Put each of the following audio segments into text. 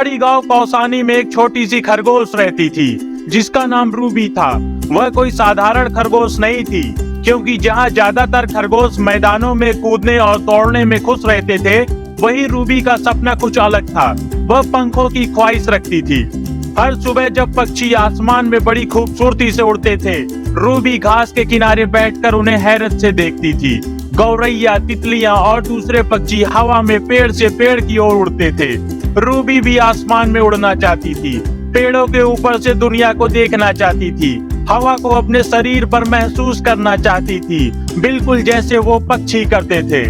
पहाड़ी गांव कौसानी में एक छोटी सी खरगोश रहती थी जिसका नाम रूबी था। वह कोई साधारण खरगोश नहीं थी, क्योंकि जहां ज्यादातर खरगोश मैदानों में कूदने और दौड़ने में खुश रहते थे, वहीं रूबी का सपना कुछ अलग था। वह पंखों की ख्वाहिश रखती थी। हर सुबह जब पक्षी आसमान में बड़ी खूबसूरती से उड़ते थे, रूबी घास के किनारे बैठकर उन्हें हैरत से देखती थी। गौरैया, तितलियां और दूसरे पक्षी हवा में पेड़ से पेड़ की ओर उड़ते थे। रूबी भी आसमान में उड़ना चाहती थी, पेड़ों के ऊपर से दुनिया को देखना चाहती थी, हवा को अपने शरीर पर महसूस करना चाहती थी, बिल्कुल जैसे वो पक्षी करते थे।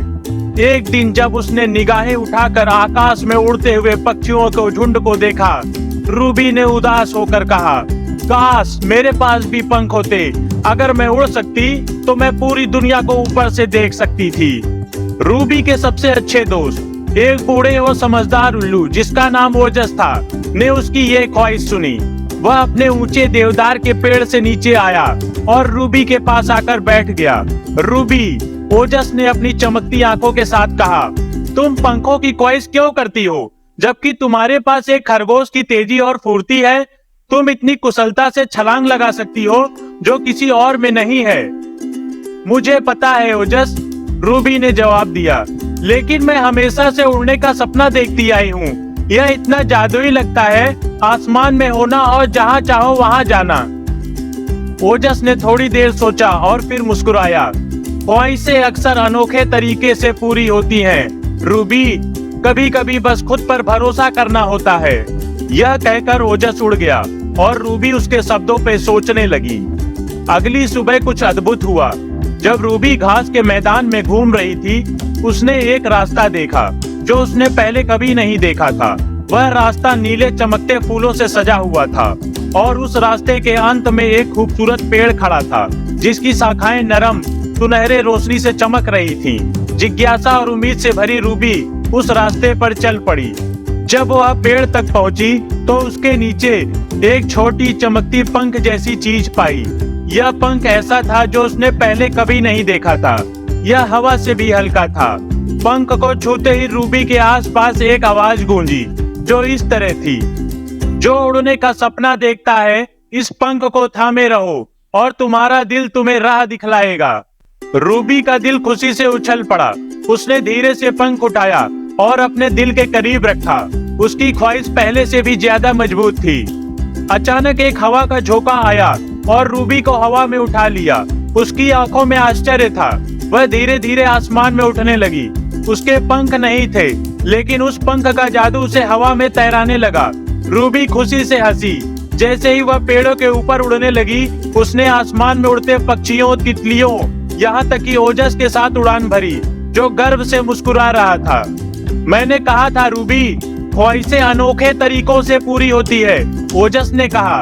एक दिन जब उसने निगाहें उठाकर आकाश में उड़ते हुए पक्षियों को झुंड को देखा, रूबी ने उदास होकर कहा, काश मेरे पास भी पंख होते। अगर मैं उड़ सकती तो मैं पूरी दुनिया को ऊपर से देख सकती थी। रूबी के सबसे अच्छे दोस्त, एक बूढ़े और समझदार उल्लू जिसका नाम ओजस था, ने उसकी ये ख्वाहिश सुनी। वह अपने ऊंचे देवदार के पेड़ से नीचे आया और रूबी के पास आकर बैठ गया। रूबी, ओजस ने अपनी चमकती आंखों के साथ कहा, तुम पंखों की ख्वाहिश क्यों करती हो, जबकि तुम्हारे पास एक खरगोश की तेजी और फुर्ती है। तुम इतनी कुशलता से छलांग लगा सकती हो जो किसी और में नहीं है। मुझे पता है ओजस, रूबी ने जवाब दिया, लेकिन मैं हमेशा से उड़ने का सपना देखती आई हूँ। यह इतना जादुई लगता है, आसमान में होना और जहाँ चाहो वहाँ जाना। ओजस ने थोड़ी देर सोचा और फिर मुस्कुराया। ख्वाहिशें अक्सर अनोखे तरीके से पूरी होती हैं। रूबी, कभी कभी बस खुद पर भरोसा करना होता है। यह कहकर ओजस उड़ गया और रूबी उसके शब्दों पे सोचने लगी। अगली सुबह कुछ अद्भुत हुआ। जब रूबी घास के मैदान में घूम रही थी, उसने एक रास्ता देखा जो उसने पहले कभी नहीं देखा था। वह रास्ता नीले चमकते फूलों से सजा हुआ था और उस रास्ते के अंत में एक खूबसूरत पेड़ खड़ा था जिसकी शाखाएं नरम सुनहरे रोशनी से चमक रही थीं। जिज्ञासा और उम्मीद से भरी रूबी उस रास्ते पर चल पड़ी। जब वह पेड़ तक पहुंची तो उसके नीचे एक छोटी चमकती पंख जैसी चीज पाई। यह पंख ऐसा था जो उसने पहले कभी नहीं देखा था। यह हवा से भी हल्का था। पंख को छूते ही रूबी के आसपास एक आवाज गूंजी जो इस तरह थी, जो उड़ने का सपना देखता है, इस पंख को थामे रहो और तुम्हारा दिल तुम्हें राह दिखलाएगा। रूबी का दिल खुशी से उछल पड़ा। उसने धीरे से पंख उठाया और अपने दिल के करीब रखा। उसकी ख्वाहिश पहले से भी ज्यादा मजबूत थी। अचानक एक हवा का झोंका आया और रूबी को हवा में उठा लिया। उसकी आंखों में आश्चर्य था। वह धीरे धीरे आसमान में उठने लगी। उसके पंख नहीं थे, लेकिन उस पंख का जादू उसे हवा में तैराने लगा। रूबी खुशी से हंसी। जैसे ही वह पेड़ों के ऊपर उड़ने लगी, उसने आसमान में उड़ते पक्षियों, तितलियों, यहाँ तक कि ओजस के साथ उड़ान भरी, जो गर्व से मुस्कुरा रहा था। मैंने कहा था रूबी, ख्वाहिशें अनोखे तरीकों से पूरी होती है, ओजस ने कहा।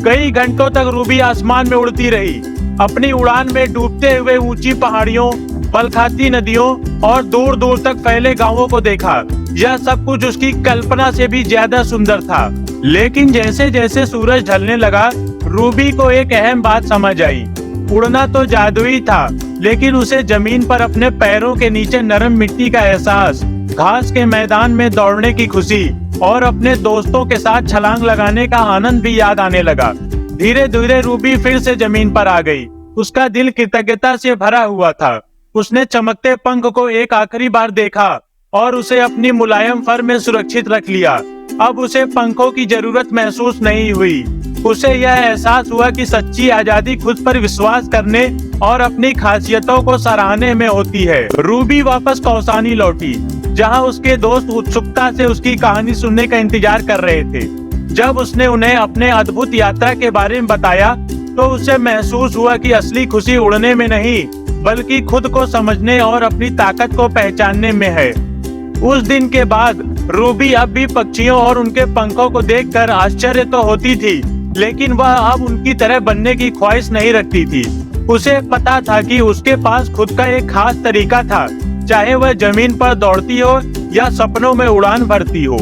कई घंटों तक रूबी आसमान में उड़ती रही। अपनी उड़ान में डूबते हुए ऊंची पहाड़ियों, पलखाती नदियों और दूर दूर तक फैले गांवों को देखा। यह सब कुछ उसकी कल्पना से भी ज्यादा सुंदर था। लेकिन जैसे जैसे सूरज ढलने लगा, रूबी को एक अहम बात समझ आई। उड़ना तो जादुई था, लेकिन उसे जमीन पर अपने पैरों के नीचे नरम मिट्टी का एहसास, घास के मैदान में दौड़ने की खुशी और अपने दोस्तों के साथ छलांग लगाने का आनंद भी याद आने लगा। धीरे धीरे रूबी फिर से जमीन पर आ गई। उसका दिल कृतज्ञता से भरा हुआ था। उसने चमकते पंख को एक आखिरी बार देखा और उसे अपनी मुलायम फर में सुरक्षित रख लिया। अब उसे पंखों की जरूरत महसूस नहीं हुई। उसे यह एहसास हुआ कि सच्ची आजादी खुद पर विश्वास करने और अपनी खासियतों को सराहने में होती है। रूबी वापस कौसानी लौटी, जहां उसके दोस्त उत्सुकता से उसकी कहानी सुनने का इंतजार कर रहे थे। जब उसने उन्हें अपने अद्भुत यात्रा के बारे में बताया, तो उसे महसूस हुआ कि असली खुशी उड़ने में नहीं, बल्कि खुद को समझने और अपनी ताकत को पहचानने में है। उस दिन के बाद रूबी अब भी पक्षियों और उनके पंखों को देखकर आश्चर्य तो होती थी, लेकिन वह अब उनकी तरह बनने की ख्वाहिश नहीं रखती थी। उसे पता था कि उसके पास खुद का एक खास तरीका था, चाहे वह जमीन पर दौड़ती हो या सपनों में उड़ान भरती हो।